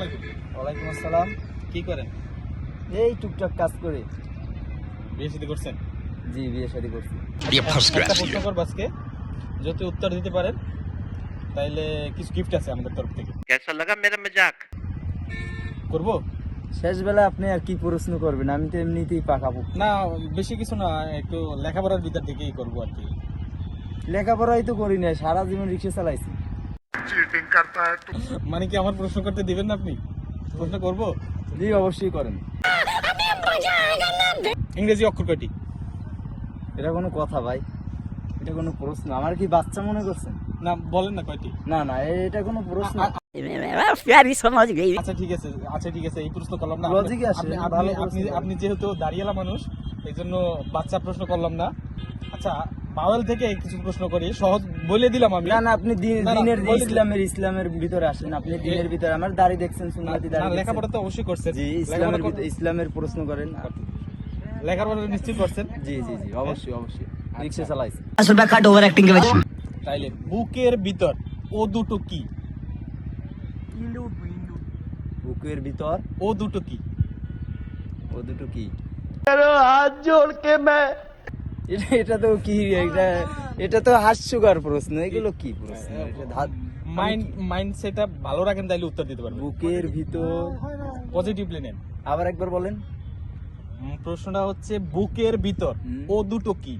আলাইকুম। ওয়ালাইকুম আসসালাম। কি করেন? এই টুকটাক কাজ করে। বিয়ে শাদী করছেন? জি, বিয়ে শাদী করছি। একটা প্রশ্ন করবো আজকে, যদি উত্তর দিতে পারেন তাইলে কিছু গিফট আছে আমাদের তরফ থেকে। कैसा लगा मेरा मजाक? করবো শেষ বেলা আপনি আর কি প্রশ্ন করবেন? আমি তো এমনিতেই পাকাবো। না, বেশি কিছু না, একটু লেখাপড়ার ভিতর থেকেই করবো আর কি। লেখাপড়াই তো করি না, সারা জীবন রিক্সা চালাইছি। মানে কি আমার প্রশ্ন করতে দিবেন না আপনি? প্রশ্ন করবো। জি, অবশ্যই করেন। ইংরেজি অক্ষর কয়টি? এটা কোনো কথা ভাই? এটা কোনো প্রশ্ন? আমার কি বাচ্চা মনে করছেন? না, বলেন না কয়টি। না না, এটা কোনো প্রশ্ন? प्यारी समझ गई। আচ্ছা ঠিক আছে, এই প্রশ্ন করলাম না। লজিকে আসে, ভালো প্রশ্ন করেন। আপনি যেহেতু দাঁড়িয়ালা মানুষ, এই জন্য বাচ্চা প্রশ্ন করলাম না। আচ্ছা, বাওয়েল থেকে কিছু প্রশ্ন করি, সহজ বলে দিলাম আমি। না না, আপনি না, দিনের বলে দিলাম। ইসলামের ভিতরে আসেন। আপনি দিনের ভিতরে আমার দাড়ি দেখছেন, সুন্নতি দাড়ি না, দেখছেন। লেখাপড়া তো অবশ্যই করছেন। জি, ইসলামের প্রশ্ন করেন। লেখাপড়া নিশ্চয়ই করছেন। জি জি জি, অবশ্যই অবশ্যই। রিক্সা চালাইছি। रुपया कट ओवर एक्टिंग के वजह তাইলে বুকের ভিতর ও দুটো কি? বুকের ভিতর ও দুটো কি? ও দুটো কি? हाथ जोड़ के मैं এটা তো কি? এটা তো হাস্যকর প্রশ্ন। এগুলো কি প্রশ্ন? মাইন্ড সেটা ভালো রাখেন, তাইলে উত্তর দিতে পারবেন। বুকের ভিতর পজিটিভলি নেন। আবার একবার বলেন। প্রশ্নটা হচ্ছে বুকের ভিতর ও দুটো কি?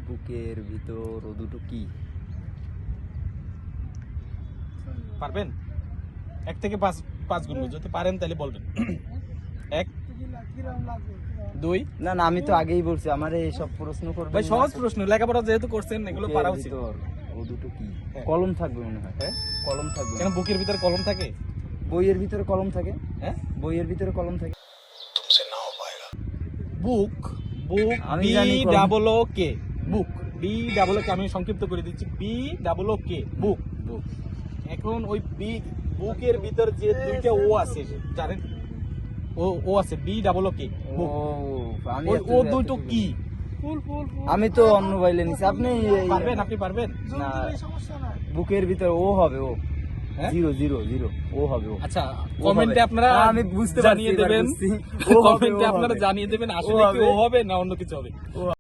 বুকের ভিতর ও দুটো কি? পারবেন? 1 থেকে 5 গুনবো, যদি পারেন তাহলে বলবেন। 1 2। না না, আমি তো আগেই বলছি আমার এইসব প্রশ্ন করবেন ভাই না। সহজ প্রশ্ন, লেখাপড়া যেহেতু করছেন এগুলো বুকের পারা উচিত। ভিতর ও দুটো কি? হ্যাঁ। কলম থাকবে মনে হয়। হ্যাঁ? কলম থাকবে। কেন বুকের ভিতরে কলম থাকে? বইয়ের ভিতরে কলম থাকে। হ্যাঁ, বইয়ের ভিতরে কলম থাকে। বুক আমি বি জানি কলম। ডাবল ও কে, বুক বি ডাবল ও কে, আমি সংক্ষিপ্ত করে দিচ্ছি, বি ডাবল ও কে, বুক। এখন ওই বুকের ভিতর যে দুইটা ও আছে জানেন, ও আছে বি ডাবল ও কে, ও, আমি ও দুটো কি? আমি তো অন্য বাইলে নিছি। আপনি আপনি পারবেন? না, বুকের ভিতর ও হবে। ও হ্যাঁ? 0 0 0 ও হবে। ও আচ্ছা, ও কমেন্টে হবে। আপনারা আমি বুঝতে পারছি, জানিয়ে এবার দেবেন। বুঝছি। ও হবে, কমেন্টে ও আপনারা হবে। জানিয়ে দেবেন আসলে কি হবে। ও হবে না অন্য কিছু হবে।